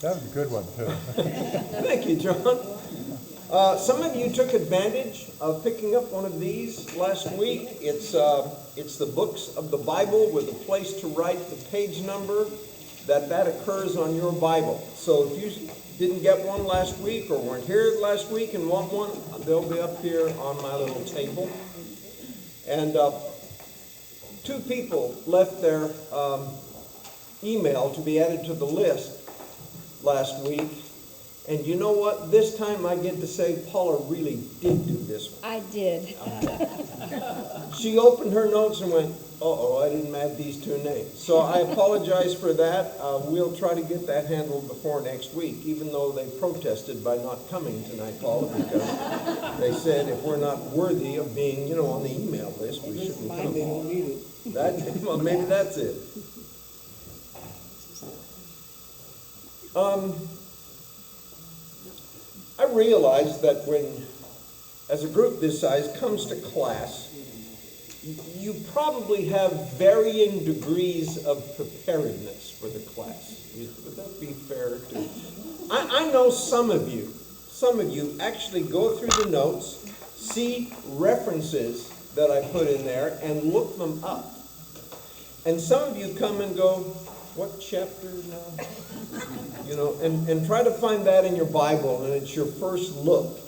That was a good one, too. Thank you, John. Some of you took advantage of picking up one of these last week. It's the books of the Bible with a place to write the page number that occurs on your Bible. So if you didn't get one last week or weren't here last week and want one, they'll be up here on my little table. And 2 people left their email to be added to the list last week. And you know what? This time I get to say Paula really did do this one. I did. She opened her notes and went, uh-oh, I didn't add these 2 names. So I apologize for that. We'll try to get that handled before next week, even though they protested by not coming tonight, Paula, because they said if we're not worthy of being, on the email list, we shouldn't come. They don't need it. Well, maybe that's it. I realize that when, as a group this size comes to class, you probably have varying degrees of preparedness for the class. Would that be fair to? I know some of you actually go through the notes, see references that I put in there, and look them up. And some of you come and go, what chapter now? And try to find that in your Bible, and it's your first look.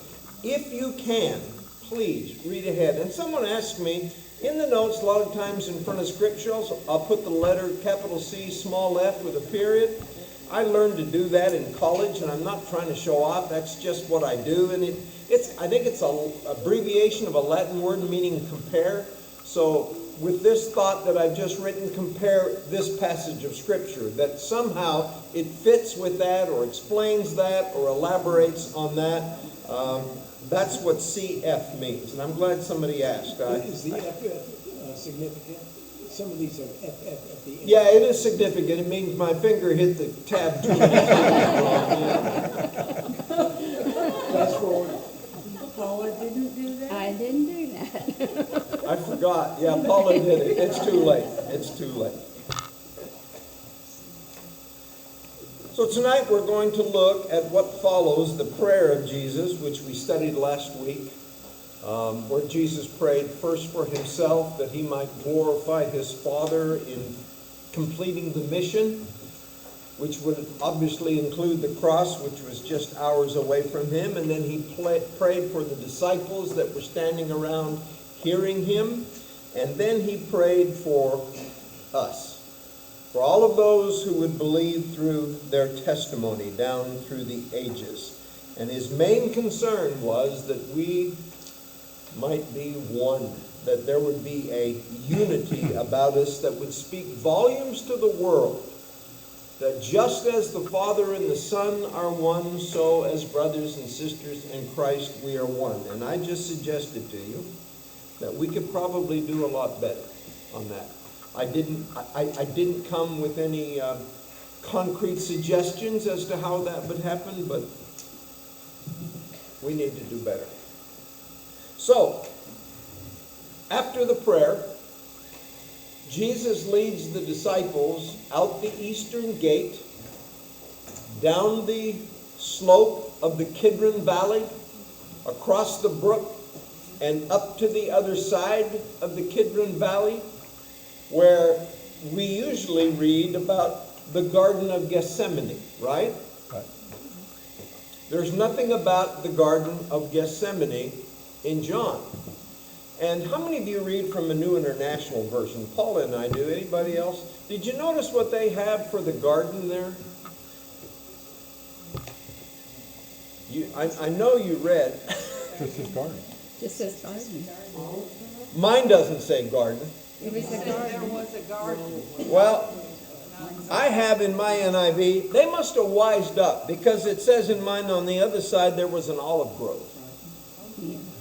If you can, please read ahead. And someone asked me, in the notes, a lot of times in front of scriptures, I'll put the letter capital C, small f with a period. I learned to do that in college, and I'm not trying to show off. That's just what I do. And I think it's an abbreviation of a Latin word meaning compare. So with this thought that I've just written, compare this passage of Scripture, that somehow it fits with that or explains that or elaborates on that. That's what CF means, and I'm glad somebody asked. Is the FF significant? Some of these are FF at the end. Yeah, it is significant. It means my finger hit the tab too many times. Fast forward. Paula didn't do that? I didn't do that. I forgot. Yeah, Paula did it. It's too late. It's too late. So tonight we're going to look at what follows the prayer of Jesus, which we studied last week, where Jesus prayed first for himself that he might glorify his Father in completing the mission, which would obviously include the cross, which was just hours away from him. And then he prayed for the disciples that were standing around hearing him. And then he prayed for us, for all of those who would believe through their testimony down through the ages. And his main concern was that we might be one, that there would be a unity about us that would speak volumes to the world, that just as the Father and the Son are one, so as brothers and sisters in Christ we are one. And I just suggested to you that we could probably do a lot better on that. I didn't come with any concrete suggestions as to how that would happen, but we need to do better. So, after the prayer, Jesus leads the disciples out the eastern gate, down the slope of the Kidron Valley, across the brook, and up to the other side of the Kidron Valley, where we usually read about the Garden of Gethsemane, right? Right. There's nothing about the Garden of Gethsemane in John. And how many of you read from a New International Version? Paula and I do. Anybody else? Did you notice what they have for the garden there? I know you read. Just his garden. Just says garden. Mine doesn't say garden. It was a There garden. was a garden. Well, I have in my NIV, they must have wised up, because it says in mine on the other side there was an olive grove.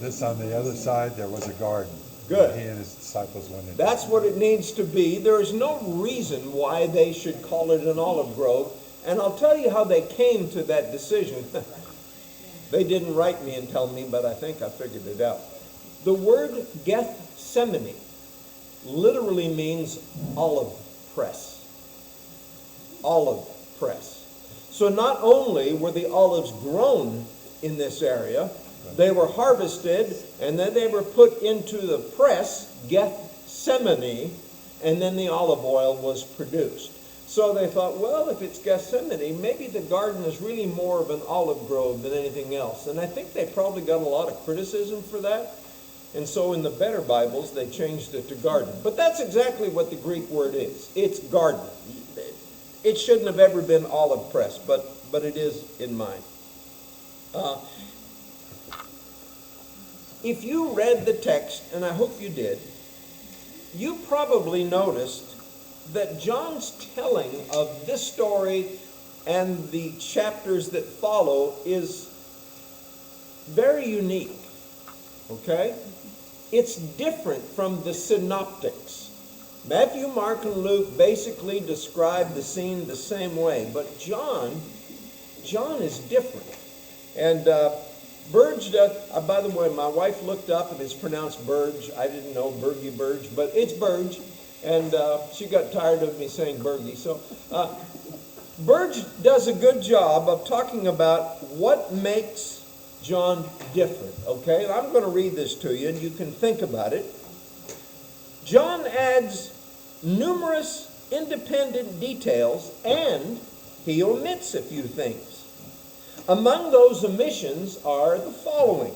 This on the other side, there was a garden. Good. He and his disciples went in. That's what it needs to be. There is no reason why they should call it an olive grove. And I'll tell you how they came to that decision. They didn't write me and tell me, but I think I figured it out. The word Gethsemane literally means olive press. Olive press. So not only were the olives grown in this area, they were harvested, and then they were put into the press, Gethsemane, and then the olive oil was produced. So they thought, well, if it's Gethsemane, maybe the garden is really more of an olive grove than anything else. And I think they probably got a lot of criticism for that. And so in the better Bibles, they changed it to garden. But that's exactly what the Greek word is. It's garden. It shouldn't have ever been olive press, but it is in mine. If you read the text, and I hope you did, you probably noticed that John's telling of this story and the chapters that follow is very unique, okay? It's different from the synoptics. Matthew, Mark, and Luke basically describe the scene the same way, but John is different. And Burge, by the way, my wife looked up and it's pronounced Burge. I didn't know Burgie Burge, but it's Burge. And she got tired of me saying Burgie. So Burge does a good job of talking about what makes John different, okay? And I'm going to read this to you and you can think about it. John adds numerous independent details and he omits a few things. Among those omissions are the following.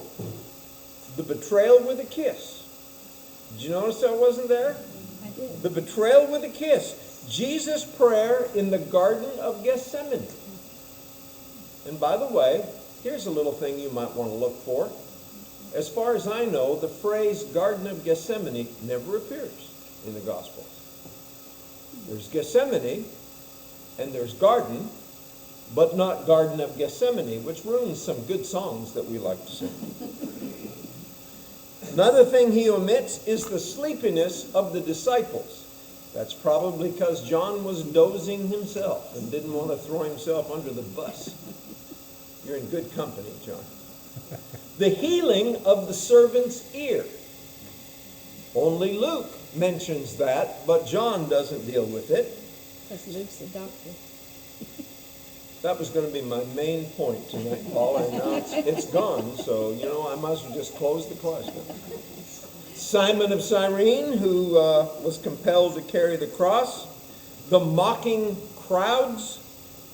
The betrayal with a kiss. Did you notice that wasn't there? I did. The betrayal with a kiss. Jesus' prayer in the Garden of Gethsemane. And by the way, here's a little thing you might want to look for. As far as I know, the phrase Garden of Gethsemane never appears in the Gospels. There's Gethsemane and there's garden, but not Garden of Gethsemane, which ruins some good songs that we like to sing. Another thing he omits is the sleepiness of the disciples. That's probably because John was dozing himself and didn't want to throw himself under the bus. You're in good company, John. The healing of the servant's ear. Only Luke mentions that, but John doesn't deal with it. Because Luke's the doctor. That was going to be my main point tonight, Paul, and now it's gone, so, I might as well just close the class. Simon of Cyrene, who was compelled to carry the cross, the mocking crowds,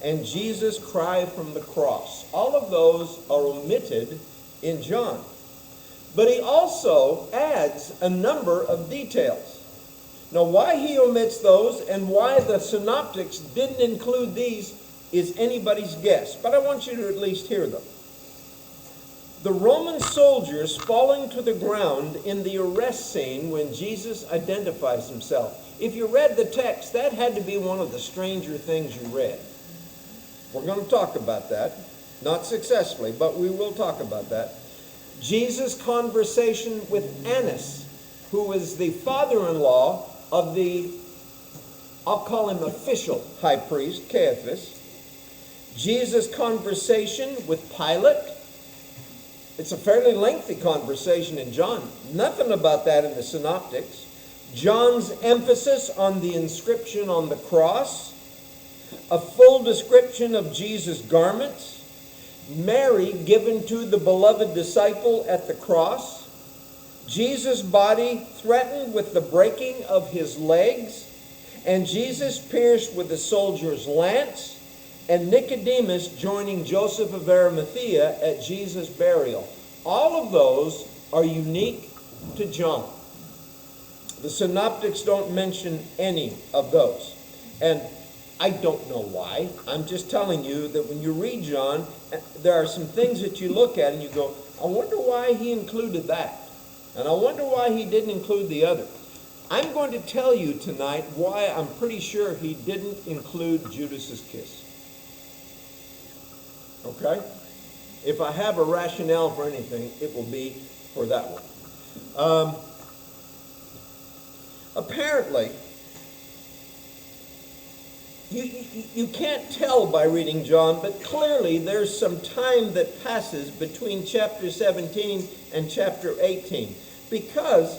and Jesus' cry from the cross. All of those are omitted in John. But he also adds a number of details. Now, why he omits those and why the synoptics didn't include these is anybody's guess, but I want you to at least hear them. The Roman soldiers falling to the ground in the arrest scene when Jesus identifies himself. If you read the text, that had to be one of the stranger things you read. We're going to talk about that, not successfully, but we will talk about that. Jesus' conversation with Annas, who is the father-in-law of the, I'll call him official high priest, Caiaphas. Jesus' conversation with Pilate. It's a fairly lengthy conversation in John. Nothing about that in the synoptics. John's emphasis on the inscription on the cross. A full description of Jesus' garments. Mary given to the beloved disciple at the cross. Jesus' body threatened with the breaking of his legs. And Jesus pierced with the soldier's lance. And Nicodemus joining Joseph of Arimathea at Jesus' burial. All of those are unique to John. The synoptics don't mention any of those. And I don't know why. I'm just telling you that when you read John, there are some things that you look at and you go, I wonder why he included that. And I wonder why he didn't include the other. I'm going to tell you tonight why I'm pretty sure he didn't include Judas's kiss. Okay? If I have a rationale for anything, it will be for that one. Apparently, you can't tell by reading John, but clearly there's some time that passes between chapter 17 and chapter 18. Because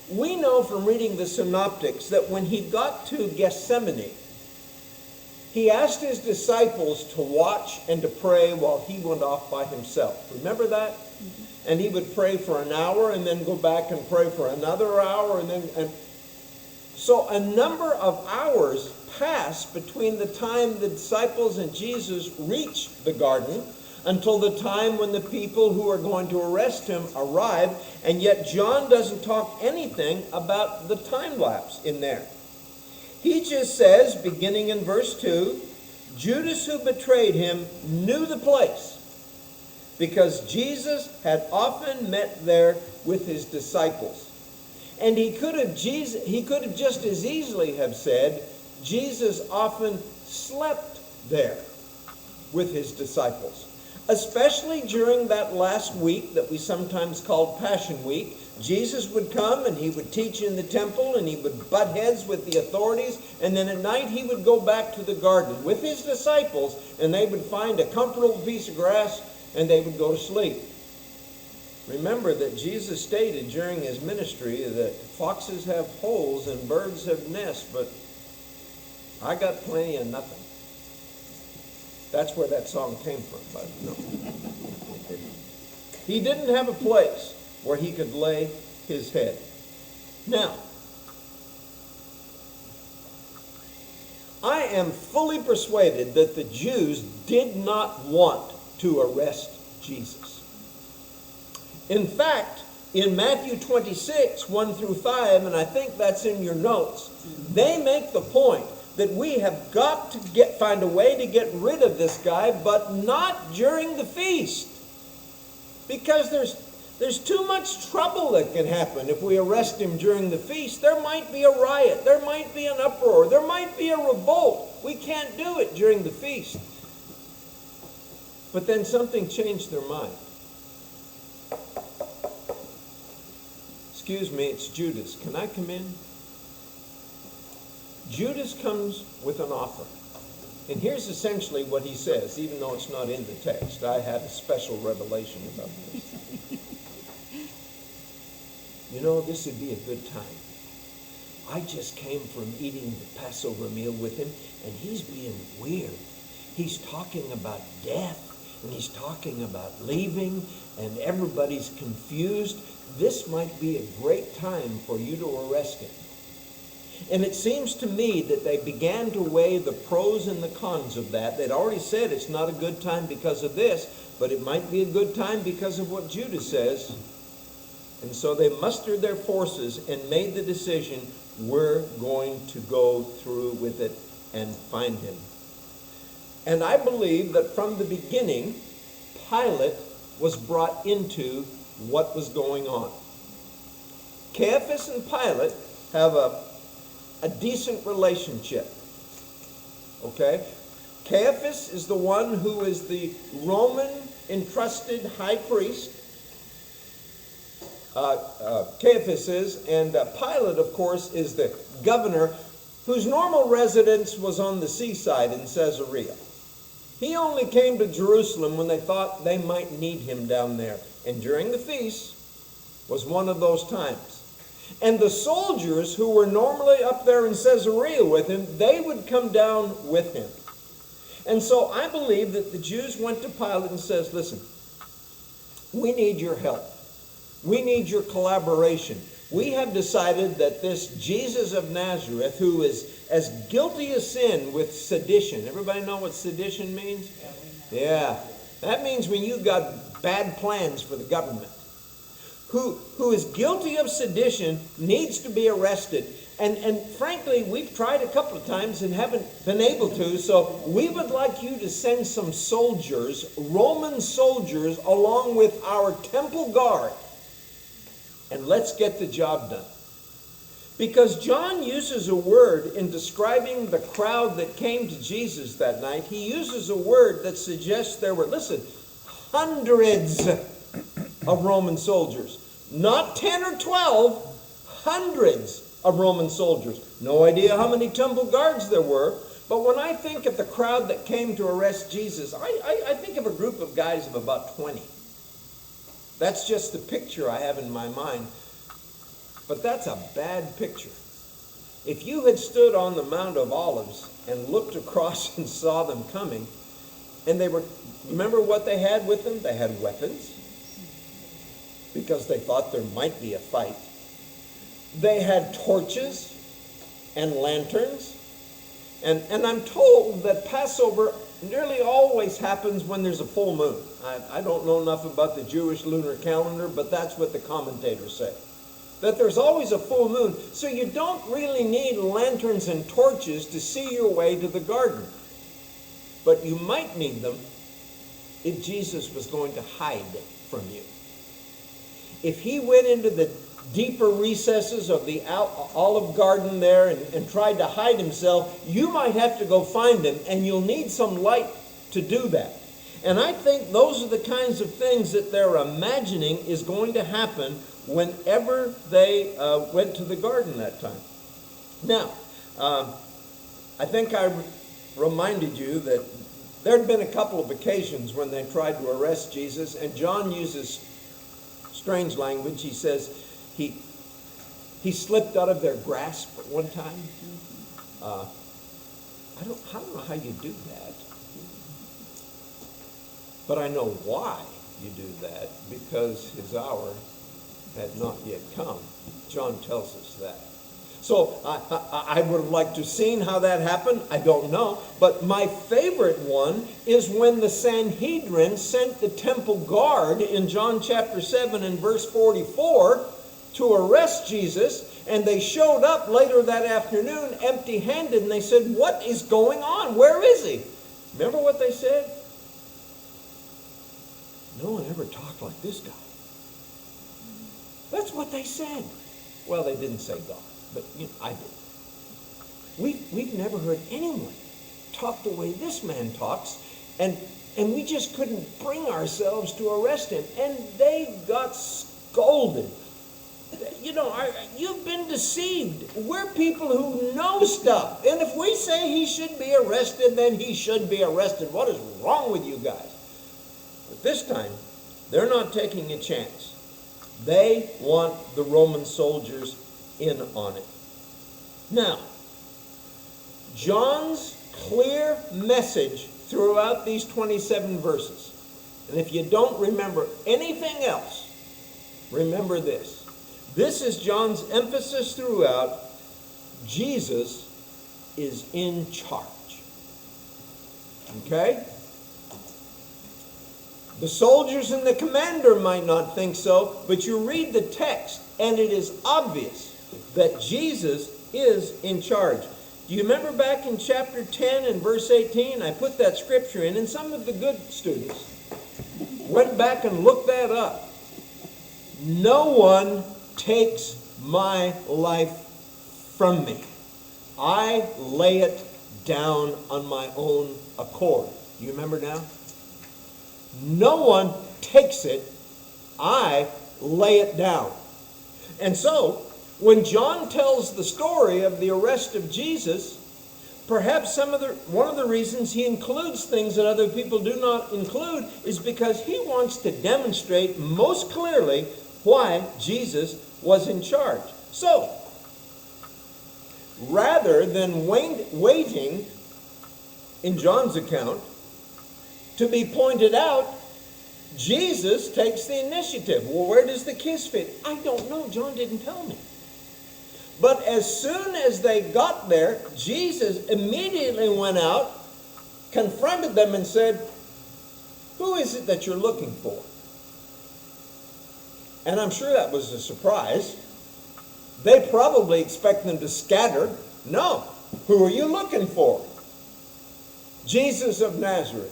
we know from reading the synoptics that when he got to Gethsemane, He asked his disciples to watch and to pray while he went off by himself. Remember that? And he would pray for an hour and then go back and pray for another hour. So a number of hours passed between the time the disciples and Jesus reached the garden until the time when the people who are going to arrest him arrive. And yet John doesn't talk anything about the time lapse in there. He just says, beginning in verse 2, Judas who betrayed him knew the place because Jesus had often met there with his disciples. And he could have just as easily have said, Jesus often slept there with his disciples. Especially during that last week that we sometimes called Passion Week. Jesus would come and he would teach in the temple and he would butt heads with the authorities, and then at night he would go back to the garden with his disciples and they would find a comfortable piece of grass and they would go to sleep. Remember that Jesus stated during his ministry that foxes have holes and birds have nests, but I got plenty of nothing. That's where that song came from, but no. He didn't have a place where he could lay his head. Now, I am fully persuaded that the Jews did not want to arrest Jesus. In fact, in Matthew 26, 1 through 5, and I think that's in your notes, they make the point that we have got to find a way to get rid of this guy, but not during the feast. Because there's too much trouble that can happen if we arrest him during the feast. There might be a riot. There might be an uproar. There might be a revolt. We can't do it during the feast. But then something changed their mind. Excuse me, it's Judas. Can I come in? Judas comes with an offer. And here's essentially what he says, even though it's not in the text. I had a special revelation about this. You know, this would be a good time. I just came from eating the Passover meal with him, and he's being weird. He's talking about death, and he's talking about leaving, and everybody's confused. This might be a great time for you to arrest him. And it seems to me that they began to weigh the pros and the cons of that. They'd already said it's not a good time because of this, but it might be a good time because of what Judas says. And so they mustered their forces and made the decision, we're going to go through with it and find him. And I believe that from the beginning, Pilate was brought into what was going on. Caiaphas and Pilate have a decent relationship. Okay? Caiaphas is the one who is the Roman entrusted high priest. Caiaphas is, and Pilate, of course, is the governor whose normal residence was on the seaside in Caesarea. He only came to Jerusalem when they thought they might need him down there. And during the feast was one of those times. And the soldiers who were normally up there in Caesarea with him, they would come down with him. And so I believe that the Jews went to Pilate and says, listen, we need your help. We need your collaboration. We have decided that this Jesus of Nazareth, who is as guilty as sin with sedition. Everybody know what sedition means? Yeah. That means when you've got bad plans for the government. Who is guilty of sedition needs to be arrested. And frankly, we've tried a couple of times and haven't been able to. So we would like you to send some soldiers, Roman soldiers, along with our temple guard. And let's get the job done. Because John uses a word in describing the crowd that came to Jesus that night. He uses a word that suggests there were, listen, hundreds of Roman soldiers. Not 10 or 12, hundreds of Roman soldiers. No idea how many temple guards there were. But when I think of the crowd that came to arrest Jesus, I think of a group of guys of about 20. That's just the picture I have in my mind. But that's a bad picture. If you had stood on the Mount of Olives and looked across and saw them coming, and remember what they had with them? They had weapons, because they thought there might be a fight. They had torches and lanterns. And I'm told that Passover nearly always happens when there's a full moon. I don't know enough about the Jewish lunar calendar, but that's what the commentators say. That there's always a full moon, so you don't really need lanterns and torches to see your way to the garden. But you might need them if Jesus was going to hide from you. If he went into the deeper recesses of the Olive Garden there and tried to hide himself, you might have to go find him, and you'll need some light to do that. And I think those are the kinds of things that they're imagining is going to happen whenever they went to the garden that time. Now, I think I reminded you that there had been a couple of occasions when they tried to arrest Jesus, and John uses strange language. He says he slipped out of their grasp at one time. I don't know how you do that, but I know why you do that, because his hour had not yet come. John tells us that. So I would have liked to have seen how that happened. I don't know. But my favorite one is when the Sanhedrin sent the temple guard in John chapter 7 and verse 44 to arrest Jesus. And they showed up later that afternoon empty-handed, and they said, "What is going on? Where is he?" Remember what they said? "No one ever talked like this guy." That's what they said. Well, they didn't say God, but I did. We've never heard anyone talk the way this man talks, and we just couldn't bring ourselves to arrest him. And they got scolded. You've been deceived. We're people who know stuff. And if we say he should be arrested, then he should be arrested. What is wrong with you guys? But this time, they're not taking a chance. They want the Roman soldiers in on it. Now, John's clear message throughout these 27 verses, and if you don't remember anything else, remember this. This is John's emphasis throughout. Jesus is in charge. Okay? The soldiers and the commander might not think so, but you read the text, and it is obvious that Jesus is in charge. Do you remember back in chapter 10 and verse 18? I put that scripture in, and some of the good students went back and looked that up. "No one takes my life from me. I lay it down on my own accord." Do you remember now? No one takes it. I lay it down. And so, when John tells the story of the arrest of Jesus, perhaps one of the reasons he includes things that other people do not include is because he wants to demonstrate most clearly why Jesus was in charge. So, rather than waiting, in John's account, to be pointed out, Jesus takes the initiative. Well, where does the kiss fit? I don't know. John didn't tell me. But as soon as they got there, Jesus immediately went out, confronted them, and said, "Who is it that you're looking for?" And I'm sure that was a surprise. They probably expect them to scatter. No. "Who are you looking for?" "Jesus of Nazareth."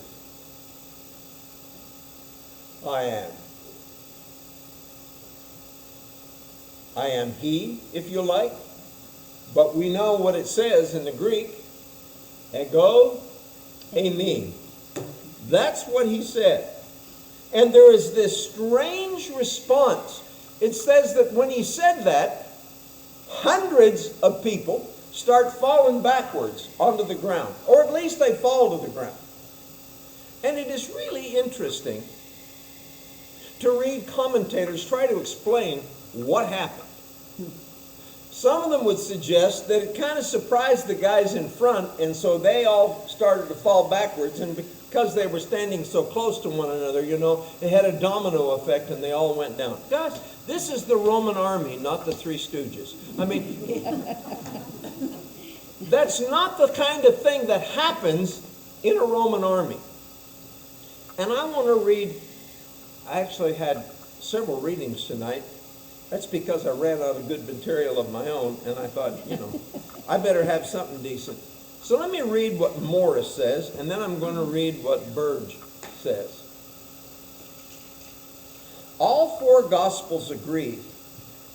"I am. I am he, if you like. But we know what it says in the Greek. Ego, eimi. That's what he said. And there is this strange response. It says that when he said that, hundreds of people start falling backwards onto the ground. Or at least they fall to the ground. And it is really interesting to read commentators try to explain what happened. Some of them would suggest that it kind of surprised the guys in front, and so they all started to fall backwards, and because they were standing so close to one another, it had a domino effect, and they all went down. Guys, this is the Roman army, not the Three Stooges. I mean, that's not the kind of thing that happens in a Roman army. And I want to read, I actually had several readings tonight. That's because I ran out of good material of my own, and I thought, I better have something decent. So let me read what Morris says, and then I'm going to read what Burge says. All four Gospels agree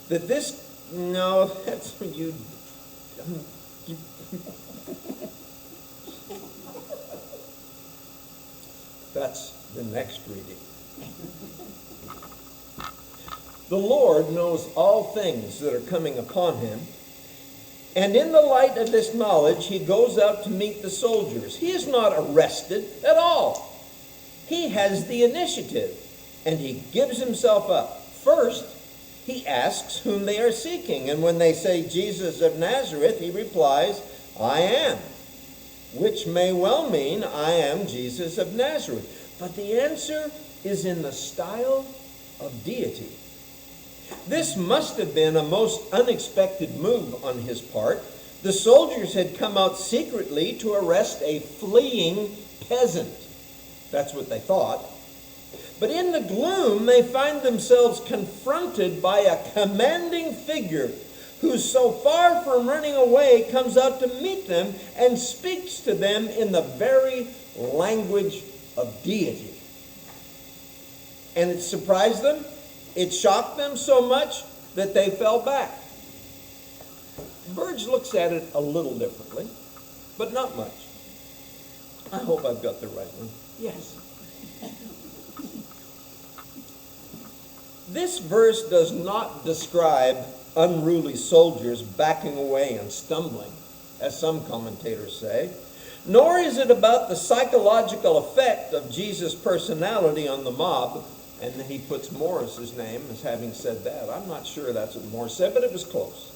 that this, no, that's what you, that's the next reading. The Lord knows all things that are coming upon him, and in the light of this knowledge, he goes out to meet the soldiers. He is not arrested at all. He has the initiative, and he gives himself up. First, he asks whom they are seeking, and when they say Jesus of Nazareth, he replies, I am, which may well mean I am Jesus of Nazareth. But the answer is in the style of deity. This must have been a most unexpected move on his part. The soldiers had come out secretly to arrest a fleeing peasant. That's what they thought. But in the gloom, they find themselves confronted by a commanding figure who, so far from running away, comes out to meet them and speaks to them in the very language of deity. And it surprised them. It shocked them so much that they fell back. Burge looks at it a little differently, but not much. I hope I've got the right one. Yes. This verse does not describe unruly soldiers backing away and stumbling, as some commentators say, nor is it about the psychological effect of Jesus' personality on the mob. And then he puts Morris's name as having said that. I'm not sure that's what Morris said, but it was close.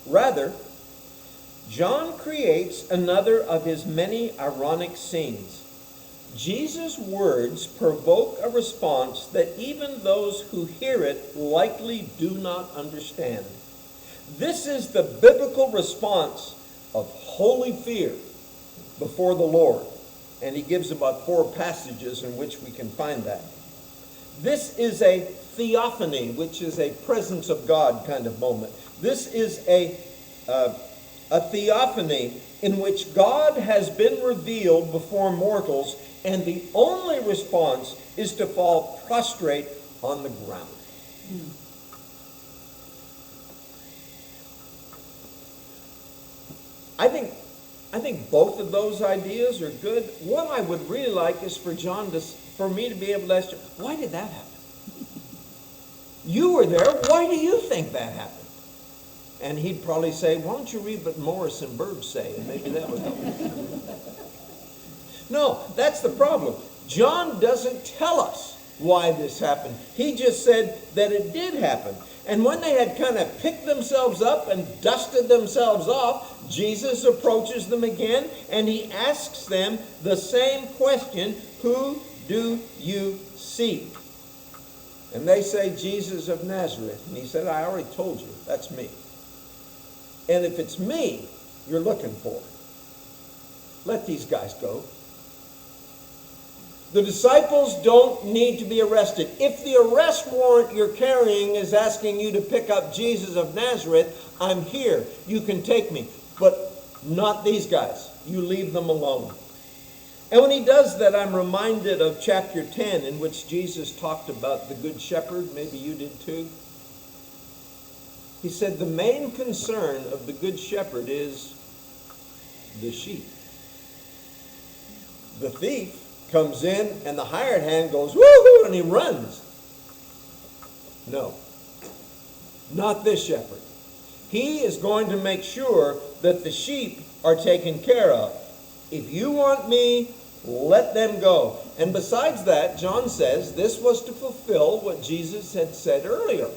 Rather, John creates another of his many ironic scenes. Jesus' words provoke a response that even those who hear it likely do not understand. This is the biblical response of holy fear before the Lord. And he gives about 4 passages in which we can find that. This is a theophany, which is a presence of God kind of moment. This is a theophany in which God has been revealed before mortals, and the only response is to fall prostrate on the ground. I think both of those ideas are good. What I would really like is for me to be able to ask you, why did that happen? You were there. Why do you think that happened? And he'd probably say, why don't you read what Morris and Burge say? And maybe that would help. No, that's the problem. John doesn't tell us why this happened. He just said that it did happen. And when they had kind of picked themselves up and dusted themselves off, Jesus approaches them again and he asks them the same question, who do you seek? And they say, Jesus of Nazareth. And he said, I already told you, that's me. And if it's me you're looking for, let these guys go. The disciples don't need to be arrested. If the arrest warrant you're carrying is asking you to pick up Jesus of Nazareth, I'm here. You can take me. But not these guys. You leave them alone. And when he does that, I'm reminded of chapter 10, in which Jesus talked about the Good Shepherd. Maybe you did too. He said the main concern of the Good Shepherd is the sheep. The thief comes in and the hired hand goes, woohoo, and he runs. No, not this shepherd. He is going to make sure that the sheep are taken care of. If you want me, let them go. And besides that, John says this was to fulfill what Jesus had said earlier.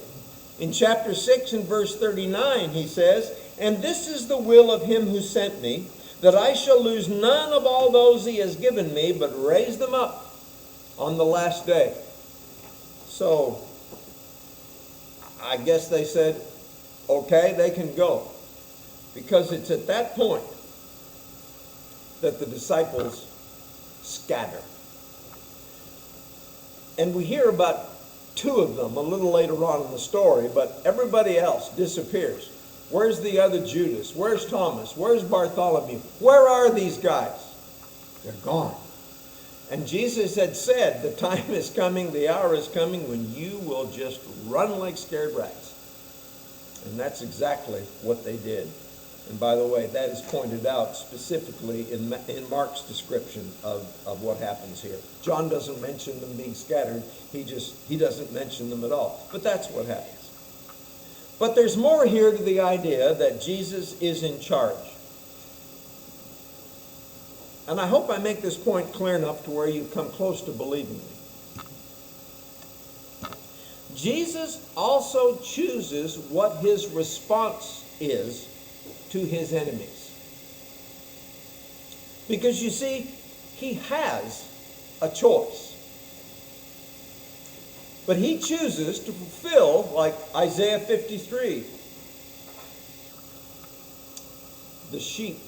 In chapter 6 and verse 39, he says, "And this is the will of him who sent me, that I shall lose none of all those he has given me, but raise them up on the last day." So, I guess they said, okay, they can go. Because it's at that point that the disciples scatter. And we hear about two of them a little later on in the story, but everybody else disappears. Where's the other Judas? Where's Thomas? Where's Bartholomew? Where are these guys? They're gone. And Jesus had said, the time is coming, the hour is coming when you will just run like scared rats. And that's exactly what they did. And by the way, that is pointed out specifically in Mark's description of what happens here. John doesn't mention them being scattered. He doesn't mention them at all. But that's what happens. But there's more here to the idea that Jesus is in charge. And I hope I make this point clear enough to where you come close to believing me. Jesus also chooses what his response is to his enemies. Because you see, he has a choice. But he chooses to fulfill, like Isaiah 53, the sheep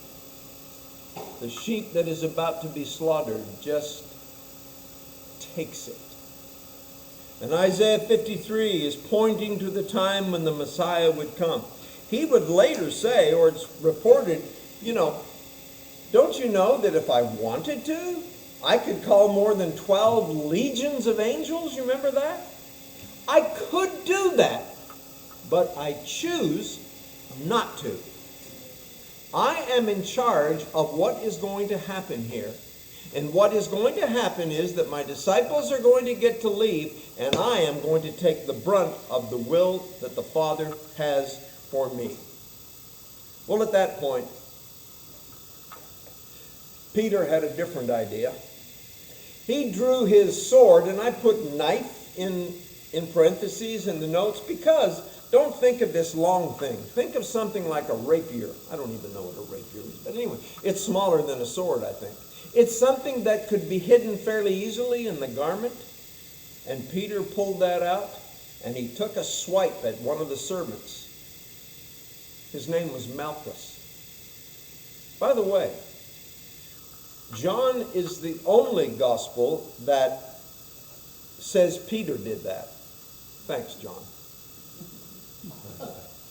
that is about to be slaughtered just takes it. And Isaiah 53 is pointing to the time when the Messiah would come. He would later say, or it's reported, don't you know that if I wanted to, I could call more than 12 legions of angels? You remember that? I could do that, but I choose not to. I am in charge of what is going to happen here. And what is going to happen is that my disciples are going to get to leave, and I am going to take the brunt of the will that the Father has for me. Well, at that point, Peter had a different idea. He drew his sword, and I put knife in parentheses in the notes because don't think of this long thing. Think of something like a rapier. I don't even know what a rapier is. But anyway, it's smaller than a sword, I think. It's something that could be hidden fairly easily in the garment. And Peter pulled that out, and he took a swipe at one of the servants. His name was Malchus. By the way, John is the only gospel that says Peter did that. Thanks, John.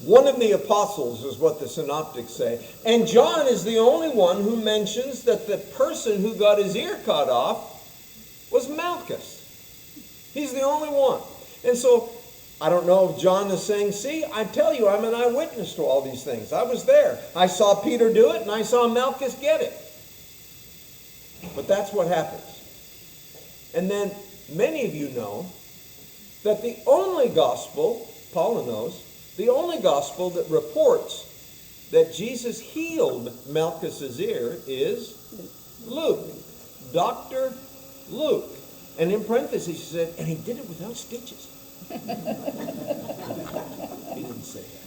One of the apostles is what the synoptics say. And John is the only one who mentions that the person who got his ear cut off was Malchus. He's the only one. And so, I don't know if John is saying, see, I tell you, I'm an eyewitness to all these things. I was there. I saw Peter do it, and I saw Malchus get it. But that's what happens. And then, many of you know that the only gospel, Paula knows, the only gospel that reports that Jesus healed Malchus's ear is Luke. Dr. Luke. And in parentheses he said, and he did it without stitches. He didn't say that.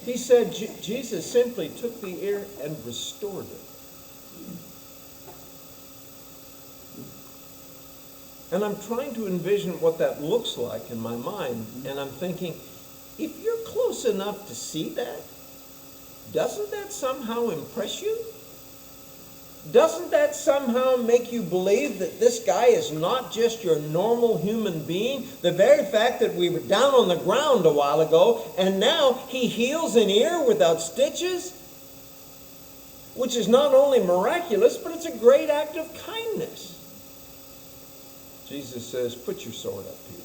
He said Jesus simply took the ear and restored it. And I'm trying to envision what that looks like in my mind, and I'm thinking, if you're close enough to see that, doesn't that somehow impress you? Doesn't that somehow make you believe that this guy is not just your normal human being? The very fact that we were down on the ground a while ago, and now he heals an ear without stitches, which is not only miraculous, but it's a great act of kindness. Jesus says, put your sword up, Peter.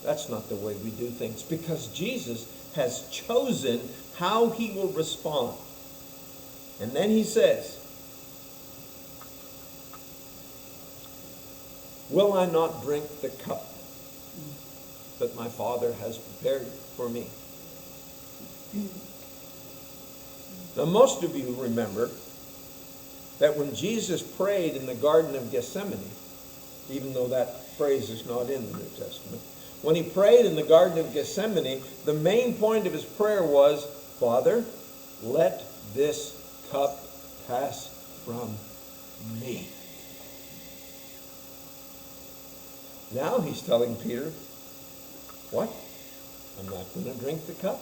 That's not the way we do things, because Jesus has chosen how he will respond. And then he says, will I not drink the cup that my Father has prepared for me? Now, most of you remember that when Jesus prayed in the Garden of Gethsemane, even though that phrase is not in the New Testament, When he prayed in the Garden of Gethsemane, the main point of his prayer was, Father, let this cup pass from me. Now he's telling Peter, what? I'm not going to drink the cup.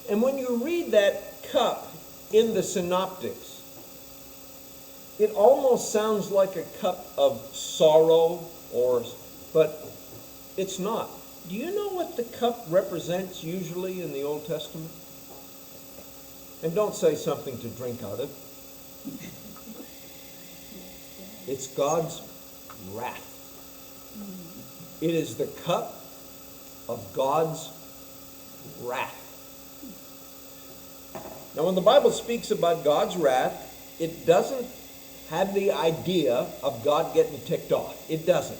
And when you read that cup in the synoptics, it almost sounds like a cup of sorrow, but it's not. Do you know what the cup represents usually in the Old Testament? And don't say something to drink out of. It's God's wrath. It is the cup of God's wrath. Now, when the Bible speaks about God's wrath, it doesn't have the idea of God getting ticked off. It doesn't.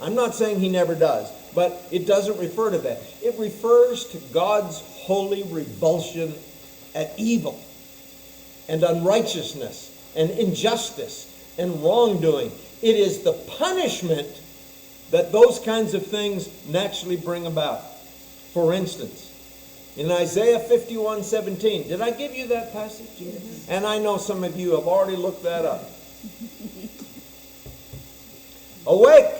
I'm not saying he never does, but it doesn't refer to that. It refers to God's holy revulsion at evil and unrighteousness and injustice and wrongdoing. It is the punishment that those kinds of things naturally bring about. For instance, in Isaiah 51:17, did I give you that passage? Yes. And I know some of you have already looked that up. Awake!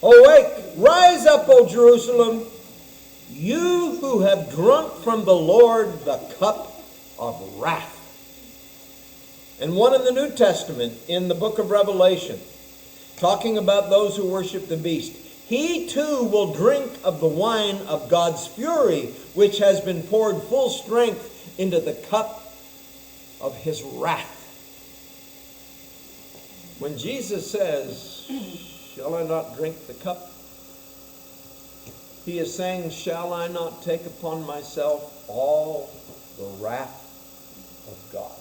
Awake! Rise up, O Jerusalem, you who have drunk from the Lord the cup of wrath. And one in the New Testament, in the book of Revelation, talking about those who worship the beast. He too will drink of the wine of God's fury, which has been poured full strength into the cup of his wrath. When Jesus says, shall I not drink the cup? He is saying, shall I not take upon myself all the wrath of God?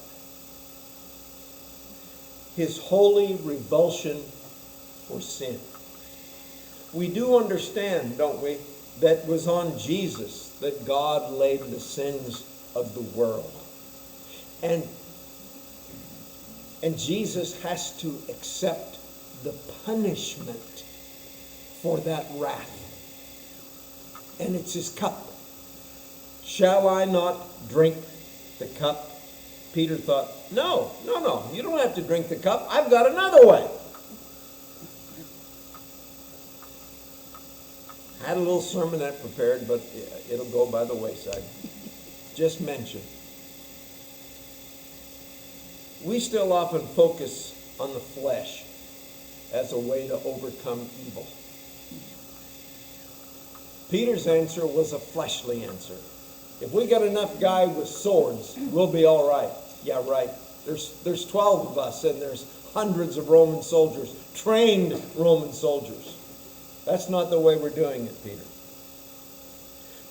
His holy revulsion for sin. We do understand, don't we, that it was on Jesus that God laid the sins of the world. And Jesus has to accept the punishment for that wrath. And it's his cup. Shall I not drink the cup? Peter thought, no, you don't have to drink the cup. I've got another way. I had a little sermonette prepared, but it'll go by the wayside. Just mention. We still often focus on the flesh as a way to overcome evil. Peter's answer was a fleshly answer. If we got enough guys with swords, we'll be all right. Yeah, right. There's 12 of us, and there's hundreds of Roman soldiers, trained Roman soldiers. That's not the way we're doing it, Peter.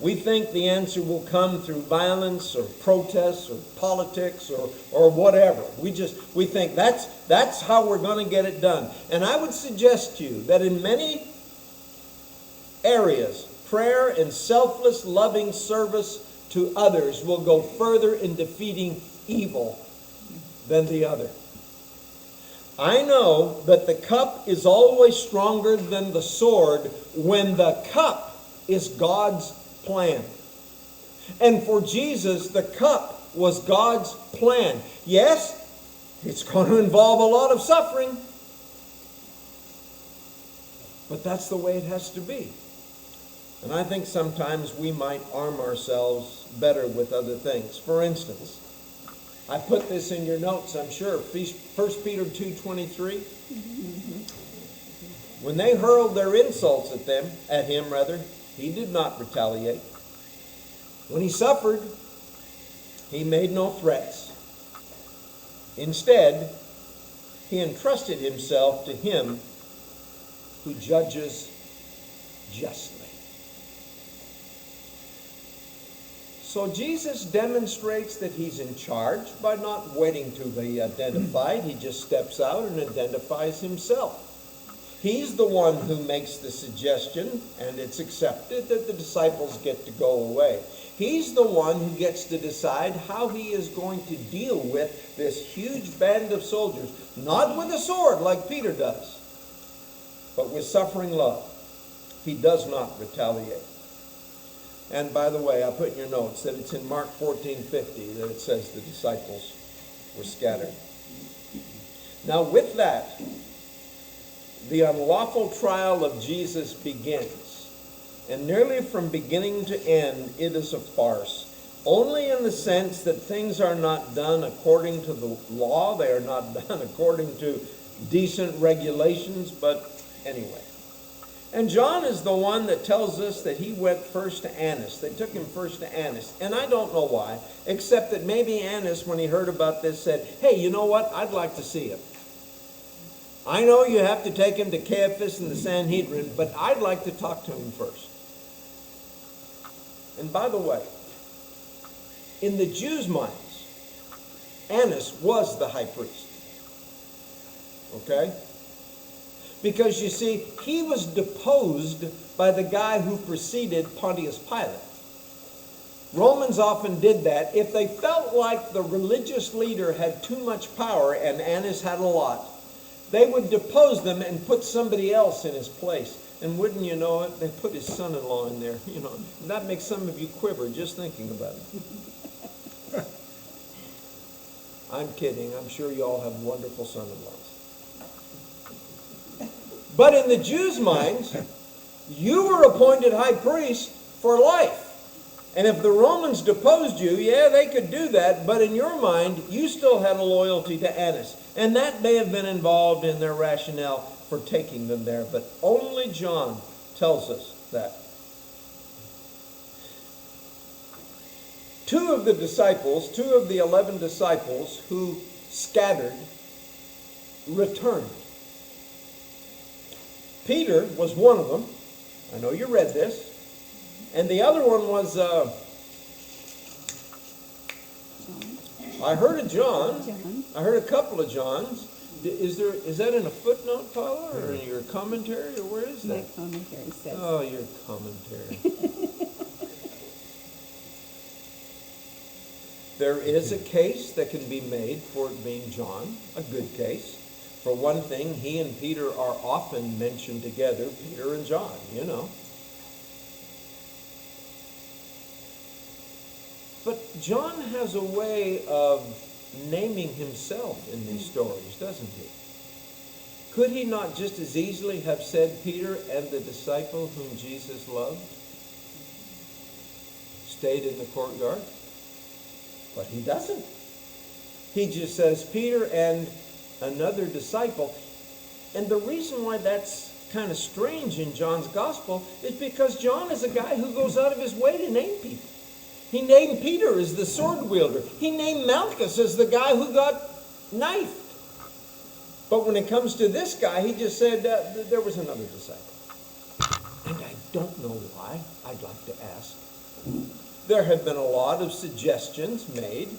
We think the answer will come through violence or protests or politics or whatever. We think that's how we're going to get it done. And I would suggest to you that in many areas, prayer and selfless, loving service to others will go further in defeating evil than the other. I know that the cup is always stronger than the sword when the cup is God's plan. And for Jesus, the cup was God's plan. Yes, it's going to involve a lot of suffering, but that's the way it has to be. And I think sometimes we might arm ourselves better with other things. For instance, I put this in your notes, I'm sure. 1 Peter 2:23. When they hurled their insults at him, he did not retaliate. When he suffered, he made no threats. Instead, he entrusted himself to him who judges justly. So Jesus demonstrates that he's in charge by not waiting to be identified. He just steps out and identifies himself. He's the one who makes the suggestion, and it's accepted, that the disciples get to go away. He's the one who gets to decide how he is going to deal with this huge band of soldiers. Not with a sword like Peter does, but with suffering love. He does not retaliate. And by the way, I put in your notes that it's in Mark 14:50 that it says the disciples were scattered. Now with that, the unlawful trial of Jesus begins. And nearly from beginning to end, it is a farce. Only in the sense that things are not done according to the law. They are not done according to decent regulations, but anyway. And John is the one that tells us that he went first to Annas. They took him first to Annas. And I don't know why, except that maybe Annas, when he heard about this, said, hey, you know what? I'd like to see him. I know you have to take him to Caiaphas and the Sanhedrin, but I'd like to talk to him first. And by the way, in the Jews' minds, Annas was the high priest. Okay? Because you see, he was deposed by the guy who preceded Pontius Pilate. Romans often did that. If they felt like the religious leader had too much power, and Annas had a lot, they would depose them and put somebody else in his place. And wouldn't you know it, they put his son-in-law in there. You know, that makes some of you quiver just thinking about it. I'm kidding. I'm sure you all have wonderful son-in-laws. But in the Jews' minds, you were appointed high priest for life. And if the Romans deposed you, yeah, they could do that. But in your mind, you still had a loyalty to Annas. And that may have been involved in their rationale for taking them there. But only John tells us that. Two of the 11 disciples who scattered, returned. Peter was one of them. I know you read this. And the other one was, I heard a John. I heard a couple of Johns. Is that in a footnote, Paula, or in your commentary, or where is that? My commentary says. Oh, your commentary. There is a case that can be made for it being John, a good case. For one thing, he and Peter are often mentioned together, Peter and John, you know. But John has a way of naming himself in these stories, doesn't he? Could he not just as easily have said Peter and the disciple whom Jesus loved stayed in the courtyard? But he doesn't. He just says Peter and another disciple. And the reason why that's kind of strange in John's gospel is because John is a guy who goes out of his way to name people. He named Peter as the sword wielder. He named Malchus as the guy who got knifed. But when it comes to this guy, he just said there was another disciple. And I don't know why. I'd like to ask. There have been a lot of suggestions made.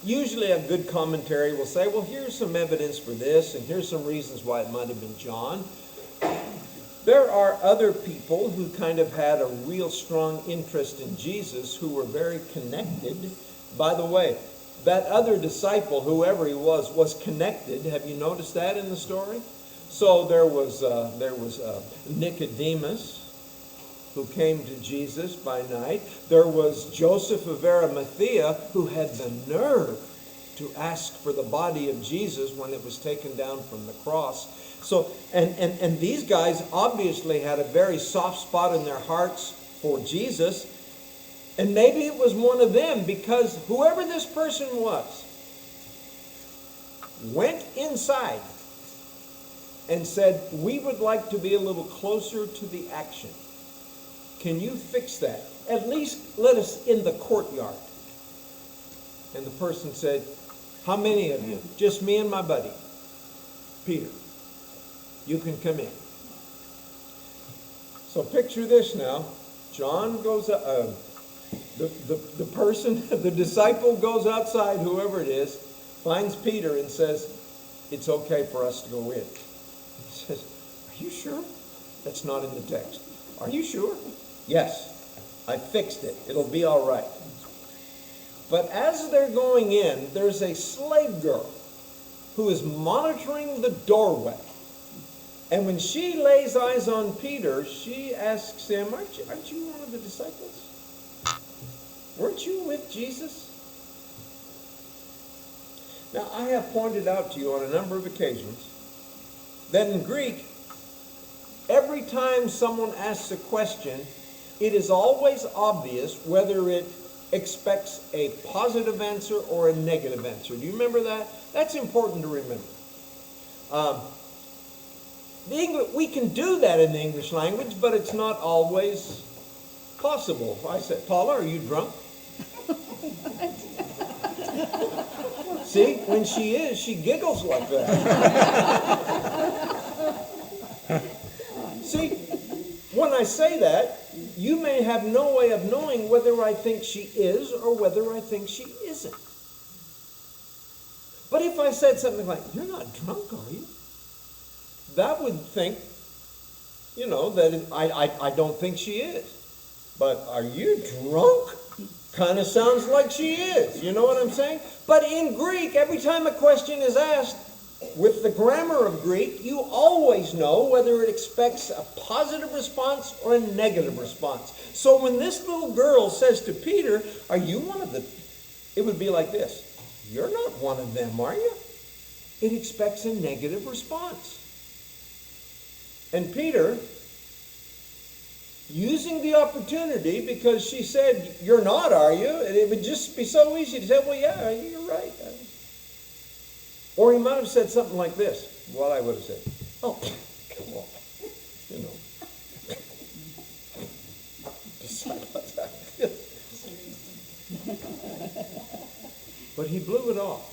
Usually a good commentary will say, well, here's some evidence for this, and here's some reasons why it might have been John. There are other people who kind of had a real strong interest in Jesus who were very connected. By the way, that other disciple, whoever he was connected. Have you noticed that in the story? So there was Nicodemus, who came to Jesus by night. There was Joseph of Arimathea, who had the nerve to ask for the body of Jesus when it was taken down from the cross. So, and these guys obviously had a very soft spot in their hearts for Jesus. And maybe it was one of them, because whoever this person was went inside and said, we would like to be a little closer to the action. Can you fix that? At least let us in the courtyard. And the person said, how many of you? Just me and my buddy, Peter. You can come in. So picture this now. John goes, the person, the disciple goes outside, whoever it is, finds Peter and says, it's okay for us to go in. He says, are you sure? That's not in the text. Are you sure? Yes, I fixed it. It'll be all right. But as they're going in, there's a slave girl who is monitoring the doorway. And when she lays eyes on Peter, she asks him, aren't you one of the disciples? Weren't you with Jesus? Now, I have pointed out to you on a number of occasions that in Greek, every time someone asks a question, it is always obvious whether it expects a positive answer or a negative answer. Do you remember that? That's important to remember. We can do that in the English language, but it's not always possible. If I said, Paula, are you drunk? See, when she is, she giggles like that. See, when I say that, you may have no way of knowing whether I think she is or whether I think she isn't. But if I said something like, you're not drunk, are you? That would think, that I don't think she is. But are you drunk? Kind of sounds like she is. You know what I'm saying? But in Greek, every time a question is asked, with the grammar of Greek, you always know whether it expects a positive response or a negative response. So when this little girl says to Peter, are you one of the... It would be like this. You're not one of them, are you? It expects a negative response. And Peter, using the opportunity, because she said, you're not, are you? And it would just be so easy to say, well, yeah, you're right. Or he might have said something like this, what I would have said. Oh, come on. But he blew it off.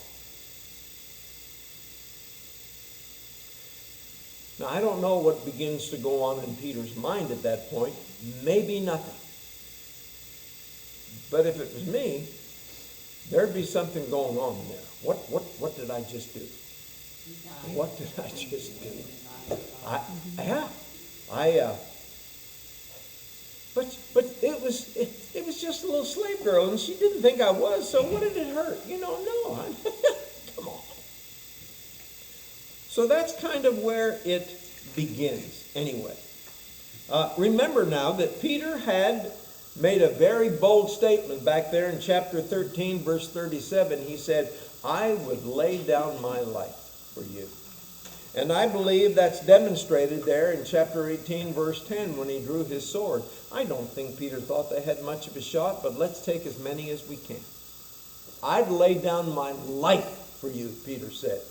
Now, I don't know what begins to go on in Peter's mind at that point. Maybe nothing. But if it was me, there'd be something going on there. What did I just do? What did I just do? But it was just a little slave girl, and she didn't think I was. So what did it hurt? No. Come on. So that's kind of where it begins. Anyway, remember now that Peter had made a very bold statement back there in chapter 13, verse 37. He said, I would lay down my life for you. And I believe that's demonstrated there in chapter 18, verse 10, when he drew his sword. I don't think Peter thought they had much of a shot, but let's take as many as we can. I'd lay down my life for you, Peter said.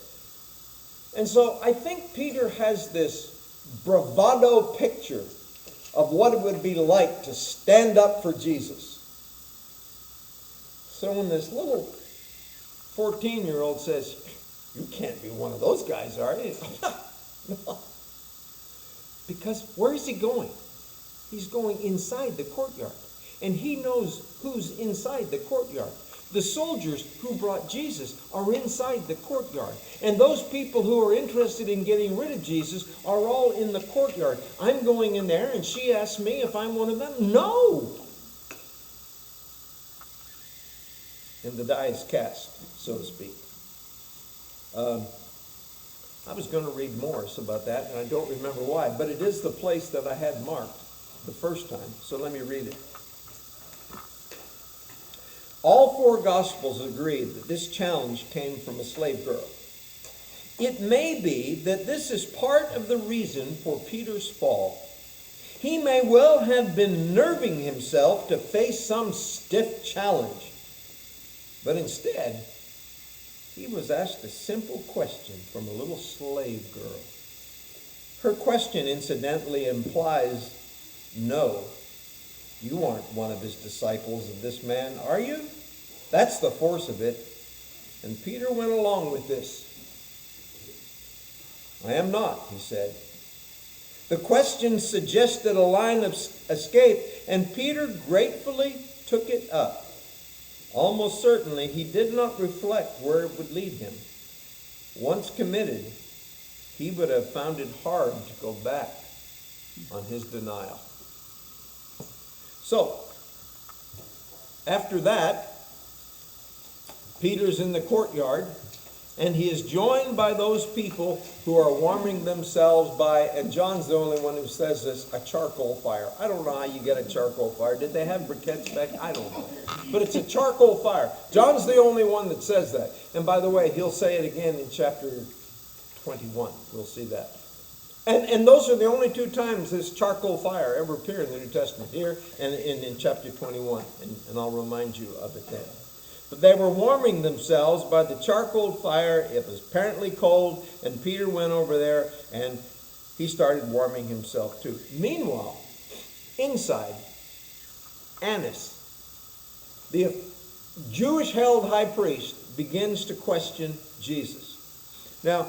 And so I think Peter has this bravado picture of what it would be like to stand up for Jesus. So when this little 14-year-old says, you can't be one of those guys, are you? No. Because where is he going? He's going inside the courtyard. And he knows who's inside the courtyard. The soldiers who brought Jesus are inside the courtyard. And those people who are interested in getting rid of Jesus are all in the courtyard. I'm going in there, and she asks me if I'm one of them. No! And the die is cast, so to speak. I was going to read more about that, and I don't remember why. But it is the place that I had marked the first time. So let me read it. All four Gospels agree that this challenge came from a slave girl. It may be that this is part of the reason for Peter's fall. He may well have been nerving himself to face some stiff challenge. But instead, he was asked a simple question from a little slave girl. Her question, incidentally, implies, no, you aren't one of his disciples of this man, are you? That's the force of it. And Peter went along with this. I am not, he said. The question suggested a line of escape, and Peter gratefully took it up. Almost certainly, he did not reflect where it would lead him. Once committed, he would have found it hard to go back on his denial. So, after that, Peter's in the courtyard, And he is joined by those people who are warming themselves by, and John's the only one who says this, a charcoal fire. I don't know how you get a charcoal fire. Did they have briquettes back? I don't know. But it's a charcoal fire. John's the only one that says that. And by the way, he'll say it again in chapter 21. We'll see that. And those are the only two times this charcoal fire ever appeared in the New Testament, here and in chapter 21. And I'll remind you of it then. But they were warming themselves by the charcoal fire. It was apparently cold, and Peter went over there, and he started warming himself too. Meanwhile, inside, Annas, the Jewish-held high priest, begins to question Jesus. Now,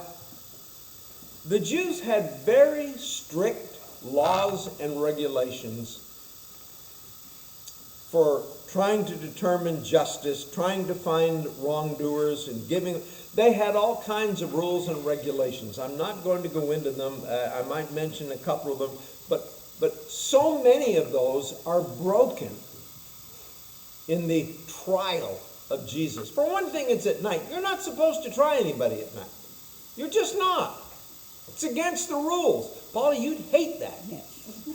the Jews had very strict laws and regulations for trying to determine justice, trying to find wrongdoers, and giving. They had all kinds of rules and regulations. I'm not going to go into them. I might mention a couple of them, but so many of those are broken in the trial of Jesus. For one thing, it's at night. You're not supposed to try anybody at night. You're just not. It's against the rules. Paula, you'd hate that.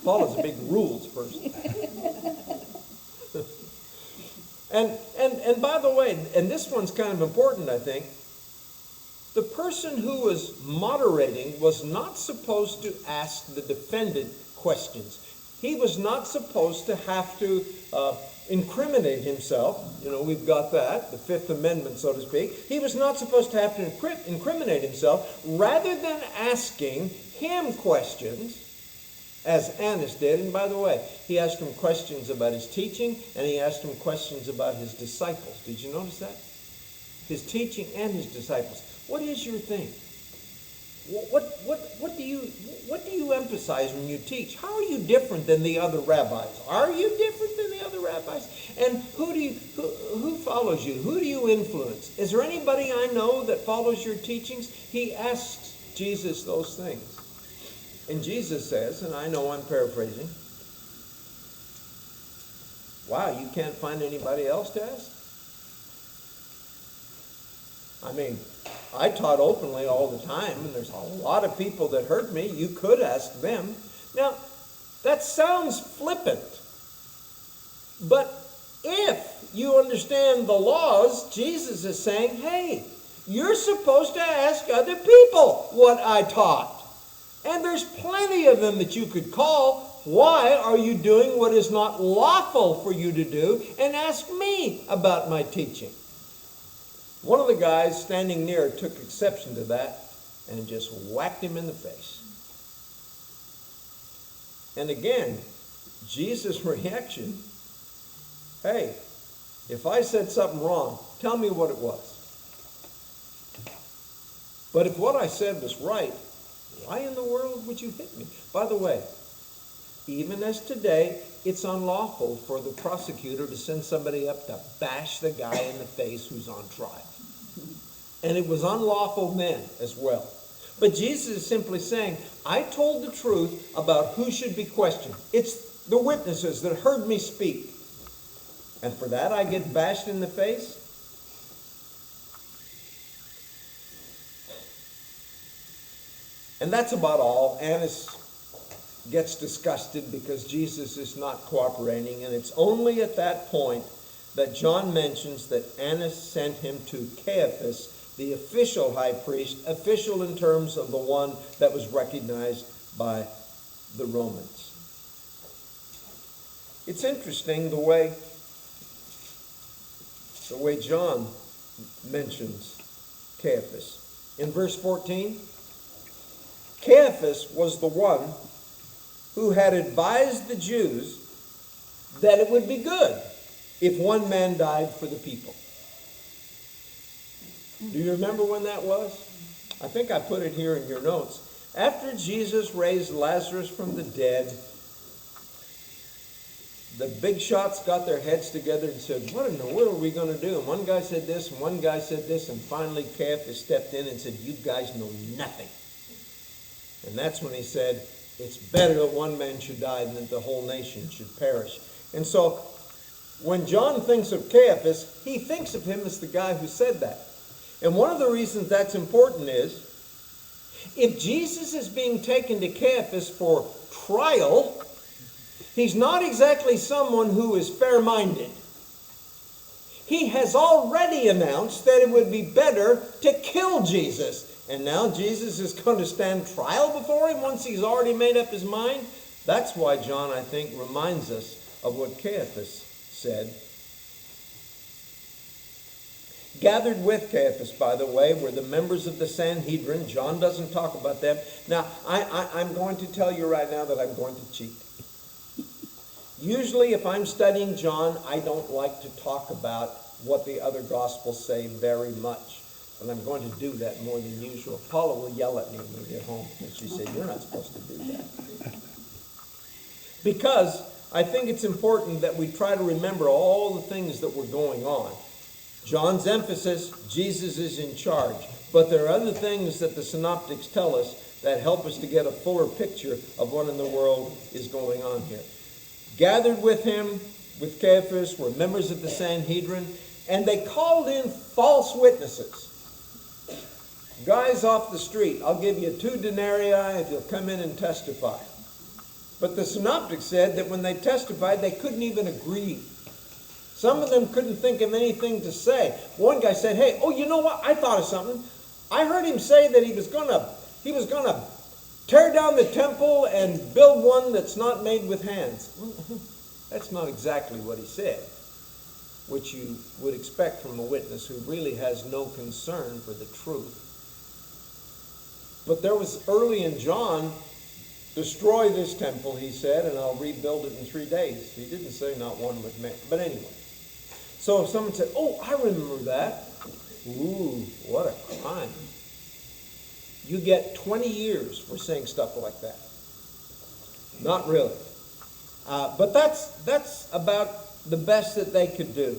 Paula's a big rules person. And by the way, and this one's kind of important, I think, the person who was moderating was not supposed to ask the defendant questions. He was not supposed to have to incriminate himself. You know, we've got that, the Fifth Amendment, so to speak. He was not supposed to have to incriminate himself. Rather than asking him questions, as Annas did, and by the way, he asked him questions about his teaching, and he asked him questions about his disciples. Did you notice that? His teaching and his disciples. What is your thing? What do you emphasize when you teach? How are you different than the other rabbis? Are you different than the other rabbis? And who follows you? Who do you influence? Is there anybody I know that follows your teachings? He asks Jesus those things. And Jesus says, and I know I'm paraphrasing, wow, you can't find anybody else to ask? I mean, I taught openly all the time, and there's a lot of people that heard me. You could ask them. Now, that sounds flippant. But if you understand the laws, Jesus is saying, hey, you're supposed to ask other people what I taught. And there's plenty of them that you could call. Why are you doing what is not lawful for you to do and ask me about my teaching? One of the guys standing near took exception to that and just whacked him in the face. And again, Jesus' reaction, hey, if I said something wrong, tell me what it was. But if what I said was right, why in the world would you hit me? By the way, even as today, it's unlawful for the prosecutor to send somebody up to bash the guy in the face who's on trial. And it was unlawful then as well. But Jesus is simply saying, I told the truth about who should be questioned. It's the witnesses that heard me speak. And for that I get bashed in the face? And that's about all. Annas gets disgusted because Jesus is not cooperating, and it's only at that point that John mentions that Annas sent him to Caiaphas, the official high priest, official in terms of the one that was recognized by the Romans. It's interesting the way John mentions Caiaphas. In verse 14, Caiaphas was the one who had advised the Jews that it would be good if one man died for the people. Do you remember when that was? I think I put it here in your notes. After Jesus raised Lazarus from the dead, the big shots got their heads together and said, what in the world are we going to do? And one guy said this, and one guy said this, and finally Caiaphas stepped in and said, you guys know nothing. And that's when he said, it's better that one man should die than that the whole nation should perish. And so when John thinks of Caiaphas, he thinks of him as the guy who said that. And one of the reasons that's important is, if Jesus is being taken to Caiaphas for trial, he's not exactly someone who is fair-minded. He has already announced that it would be better to kill Jesus. And now Jesus is going to stand trial before him once he's already made up his mind. That's why John, I think, reminds us of what Caiaphas said. Gathered with Caiaphas, by the way, were the members of the Sanhedrin. John doesn't talk about them. Now, I'm going to tell you right now that I'm going to cheat. Usually, if I'm studying John, I don't like to talk about what the other Gospels say very much. But I'm going to do that more than usual. Paula will yell at me when we get home. And she said, "You're not supposed to do that." Because I think it's important that we try to remember all the things that were going on. John's emphasis, Jesus is in charge. But there are other things that the synoptics tell us that help us to get a fuller picture of what in the world is going on here. Gathered with him, with Caiaphas, were members of the Sanhedrin, and they called in false witnesses. Guys off the street, "I'll give you 2 denarii if you'll come in and testify." But the synoptics said that when they testified, they couldn't even agree. Some of them couldn't think of anything to say. One guy said, "Hey, you know what? I thought of something. I heard him say that he was gonna tear down the temple and build one that's not made with hands." That's not exactly what he said, which you would expect from a witness who really has no concern for the truth. But there was early in John, "Destroy this temple," he said, "and I'll rebuild it in 3 days." He didn't say not one with man. But anyway. So if someone said, "Oh, I remember that." Ooh, what a crime. You get 20 years for saying stuff like that. Not really. But that's about the best that they could do.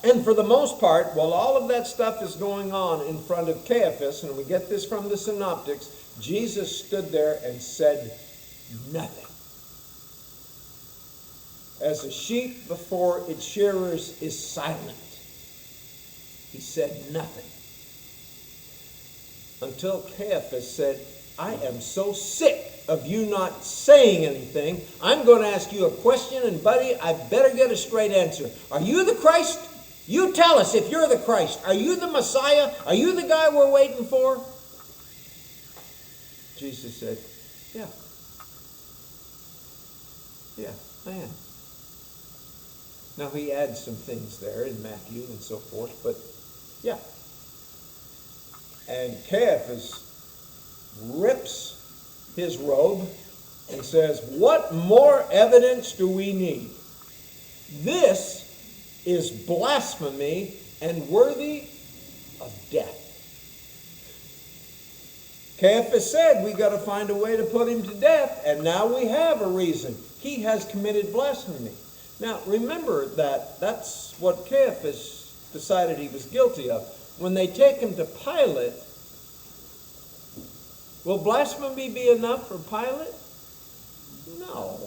And for the most part, while all of that stuff is going on in front of Caiaphas, and we get this from the synoptics, Jesus stood there and said nothing. As a sheep before its shearers is silent, he said nothing. Until Caiaphas said, "I am so sick of you not saying anything. I'm going to ask you a question, and buddy, I better get a straight answer. Are you the Christ? You tell us if you're the Christ. Are you the Messiah? Are you the guy we're waiting for?" Jesus said, "Yeah. Yeah, I am." Now he adds some things there in Matthew and so forth, but yeah. And Caiaphas rips his robe and says, "What more evidence do we need? This is blasphemy and worthy of death." Caiaphas said, "We got to find a way to put him to death," and now we have a reason. He has committed blasphemy. Now remember that that's what Caiaphas decided he was guilty of. When they take him to Pilate, will blasphemy be enough for Pilate? No.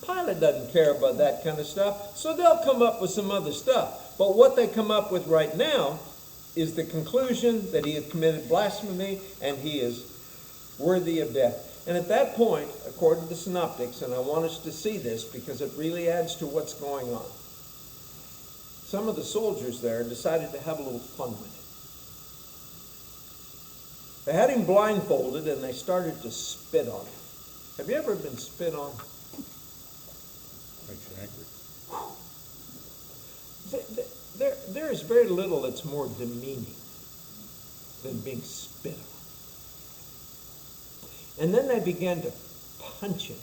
Pilate doesn't care about that kind of stuff, so they'll come up with some other stuff. But what they come up with right now is the conclusion that he has committed blasphemy and he is worthy of death. And at that point, according to the synoptics, and I want us to see this because it really adds to what's going on, some of the soldiers there decided to have a little fun with it. They had him blindfolded and they started to spit on him. Have you ever been spit on? Makes you angry. There is very little that's more demeaning than being spit on. And then they began to punch him.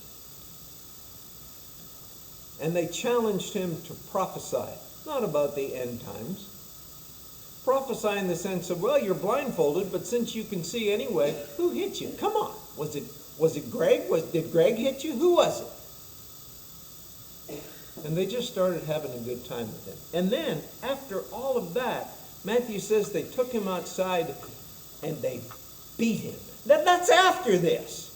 And they challenged him to prophesy, not about the end times. Prophesy in the sense of, well, you're blindfolded, but since you can see anyway, who hit you? Come on. Was it Greg? Did Greg hit you? Who was it? And they just started having a good time with him. And then, after all of that, Matthew says they took him outside and they beat him. That's after this.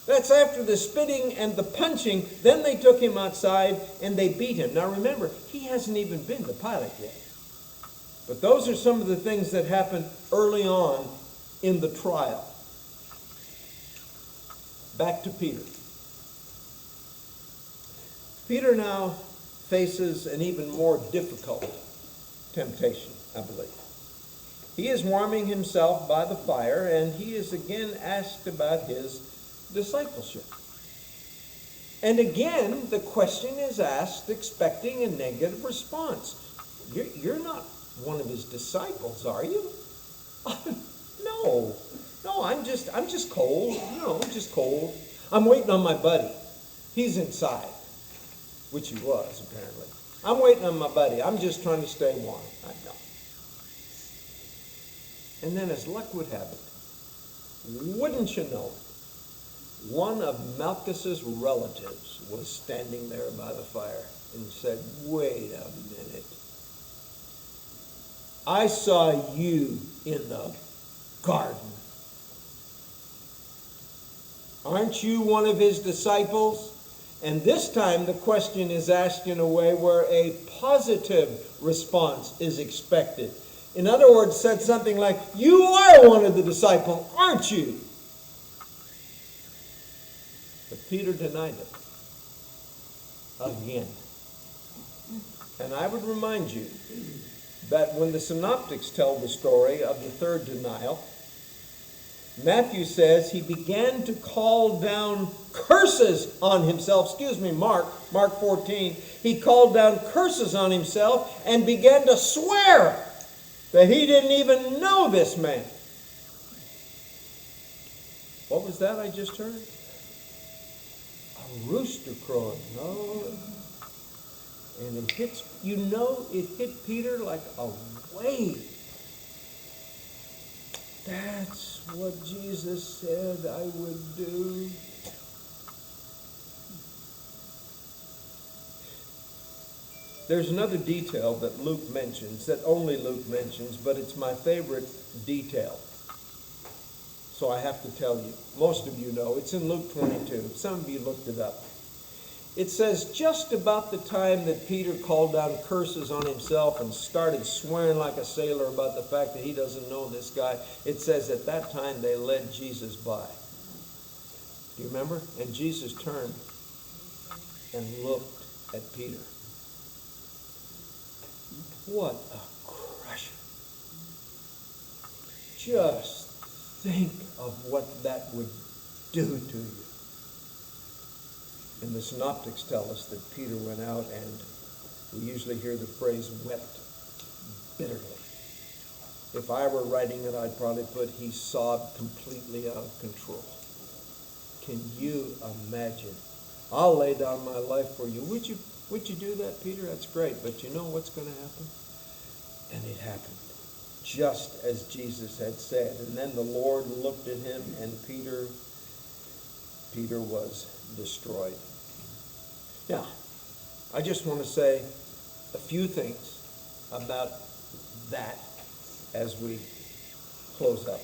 That's after the spitting and the punching. Then they took him outside and they beat him. Now remember, he hasn't even been to Pilate yet. But those are some of the things that happened early on in the trial. Back to Peter. Peter now faces an even more difficult temptation, I believe. He is warming himself by the fire, and he is again asked about his discipleship. And again, the question is asked expecting a negative response. You're not one of his disciples, are you? No, I'm just cold. I'm just cold. I'm waiting on my buddy. He's inside, which he was apparently. I'm waiting on my buddy. I'm just trying to stay warm. I know. And then, as luck would have it, wouldn't you know it, one of Malchus's relatives was standing there by the fire and said, "Wait a minute. I saw you in the garden. Aren't you one of his disciples?" And this time the question is asked in a way where a positive response is expected. In other words, said something like, "You are one of the disciples, aren't you?" But Peter denied it again. And I would remind you that when the synoptics tell the story of the third denial, Matthew says he began to call down curses on himself. Mark 14. He called down curses on himself and began to swear that he didn't even know this man. What was that I just heard? A rooster crowing. No. And it hits, it hit Peter like a wave. That's what Jesus said I would do. There's another detail that Luke mentions, that only Luke mentions, but it's my favorite detail. So I have to tell you. Most of you know. It's in Luke 22. Some of you looked it up. It says just about the time that Peter called down curses on himself and started swearing like a sailor about the fact that he doesn't know this guy, it says at that time they led Jesus by. Do you remember? And Jesus turned and looked at Peter. What a crusher. Just think of what that would do to you. And the synoptics tell us that Peter went out and we usually hear the phrase wept bitterly. If I were writing it, I'd probably put he sobbed completely out of control. Can you imagine? I'll lay down my life for you. Would you do that, Peter? That's great. But you know what's going to happen? And it happened, just as Jesus had said. And then the Lord looked at him, and Peter was destroyed. Now, I just want to say a few things about that as we close up.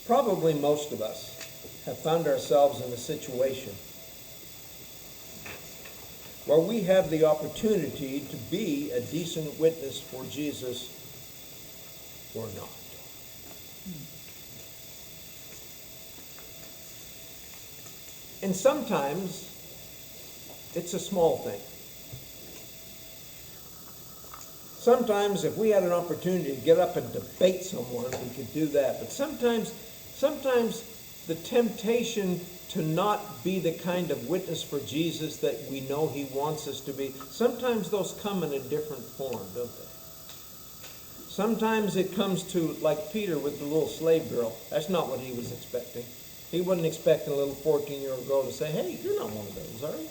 Probably most of us have found ourselves in a situation where we have the opportunity to be a decent witness for Jesus or not. And sometimes it's a small thing. Sometimes if we had an opportunity to get up and debate someone, we could do that. But sometimes the temptation to not be the kind of witness for Jesus that we know he wants us to be, sometimes those come in a different form, don't they? Sometimes it comes to, like Peter with the little slave girl. That's not what he was expecting. He wasn't expecting a little 14-year-old girl to say, "Hey, you're not one of those, are you?"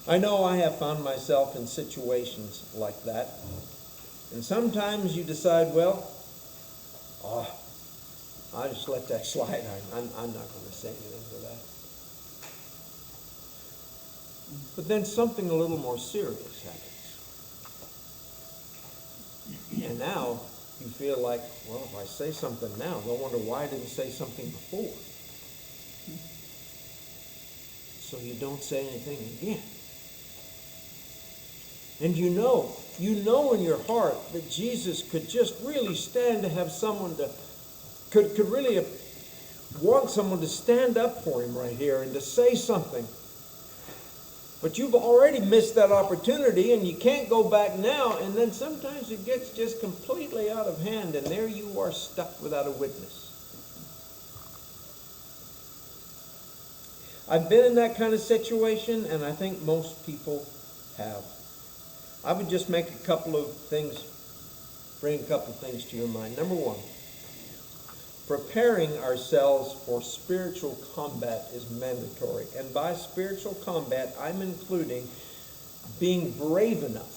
I know I have found myself in situations like that. And sometimes you decide, well, I'll just let that slide. I'm not going to say anything to that. But then something a little more serious happens. And now you feel like, well, if I say something now, they'll wonder why I didn't say something before. so you don't say anything again. And you know in your heart that Jesus could just really stand to have someone to, could really want someone to stand up for him right here and to say something. But you've already missed that opportunity and you can't go back now, and then sometimes it gets just completely out of hand and there you are stuck without a witness. I've been in that kind of situation, and I think most people have. I would just make a couple of things, bring a couple of things to your mind. Number one, preparing ourselves for spiritual combat is mandatory. And by spiritual combat, I'm including being brave enough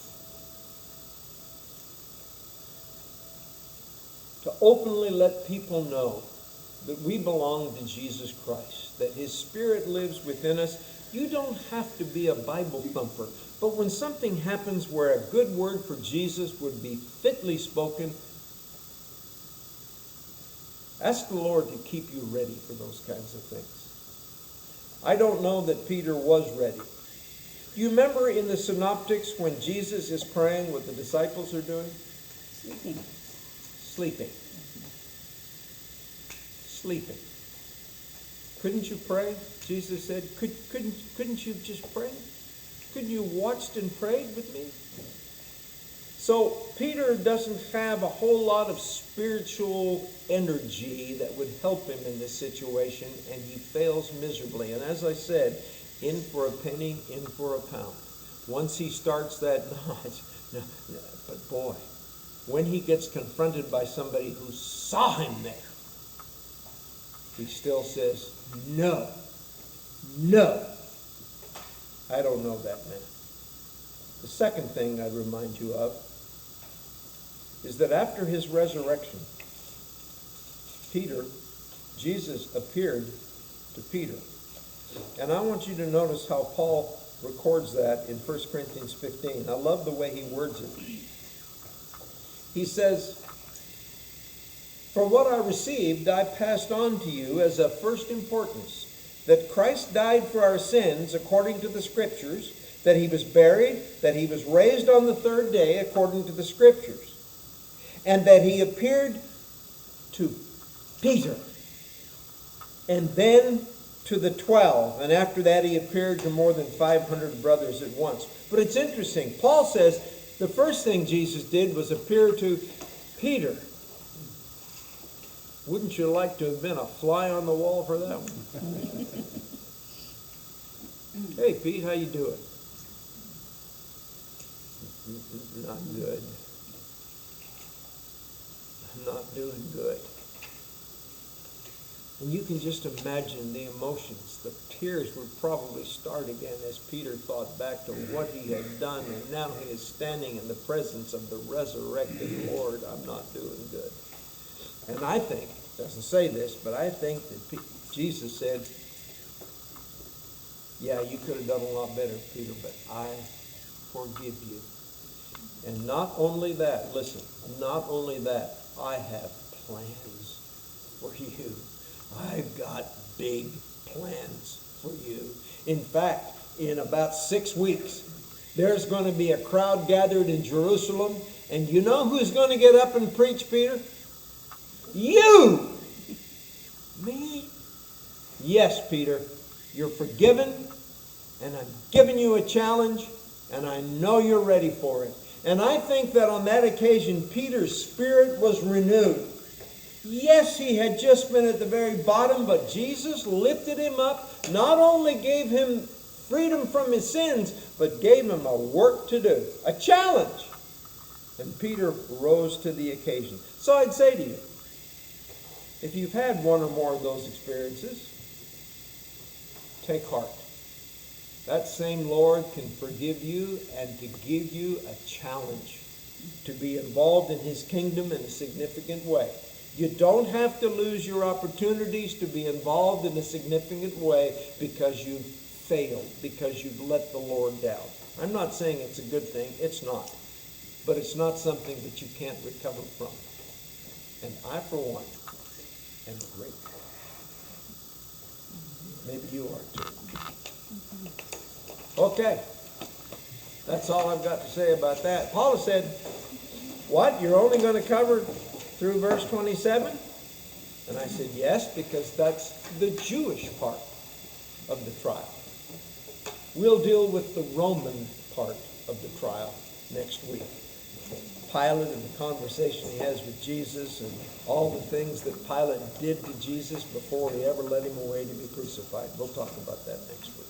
to openly let people know that we belong to Jesus Christ, that His Spirit lives within us. You don't have to be a Bible thumper, but when something happens where a good word for Jesus would be fitly spoken, ask the Lord to keep you ready for those kinds of things. I don't know that Peter was ready. Do you remember in the Synoptics when Jesus is praying, what the disciples are doing? Sleeping. Sleeping. Sleeping. Couldn't you pray? Jesus said, couldn't you just pray? Couldn't you watched and prayed with me? So Peter doesn't have a whole lot of spiritual energy that would help him in this situation, and he fails miserably. And as I said, in for a penny, in for a pound. Once he starts that, but boy, when he gets confronted by somebody who saw him there, he still says, no, I don't know that man. The second thing I'd remind you of is that after his resurrection, Jesus appeared to Peter. And I want you to notice how Paul records that in 1 Corinthians 15. I love the way he words it. He says, "For what I received, I passed on to you as of first importance, that Christ died for our sins according to the Scriptures, that he was buried, that he was raised on the third day according to the Scriptures, and that he appeared to Peter, and then to the 12, and after that he appeared to more than 500 brothers at once." But it's interesting. Paul says the first thing Jesus did was appear to Peter. Wouldn't you like to have been a fly on the wall for that one? Hey, Pete, how you doing? Not good. I'm not doing good. And you can just imagine the emotions. The tears would probably start again as Peter thought back to what he had done, and now he is standing in the presence of the resurrected Lord. I'm not doing good. And I think, it doesn't say this, but I think that Jesus said, yeah, you could have done a lot better, Peter, but I forgive you. And not only that, listen, not only that, I have plans for you. I've got big plans for you. In fact, in about 6 weeks, there's going to be a crowd gathered in Jerusalem, and you know who's going to get up and preach, Peter? You! Me? Yes, Peter, you're forgiven, and I'm giving you a challenge, and I know you're ready for it. And I think that on that occasion, Peter's spirit was renewed. Yes, he had just been at the very bottom, but Jesus lifted him up, not only gave him freedom from his sins, but gave him a work to do, a challenge. And Peter rose to the occasion. So I'd say to you, if you've had one or more of those experiences, take heart. That same Lord can forgive you and to give you a challenge to be involved in His kingdom in a significant way. You don't have to lose your opportunities to be involved in a significant way because you've failed, because you've let the Lord down. I'm not saying it's a good thing. It's not. But it's not something that you can't recover from. And I, for one, am grateful. Maybe you are too. Okay. That's all I've got to say about that. Paula said, what, you're only going to cover through verse 27? And I said, yes, because that's the Jewish part of the trial. We'll deal with the Roman part of the trial next week. Pilate and the conversation he has with Jesus and all the things that Pilate did to Jesus before he ever led him away to be crucified. We'll talk about that next week.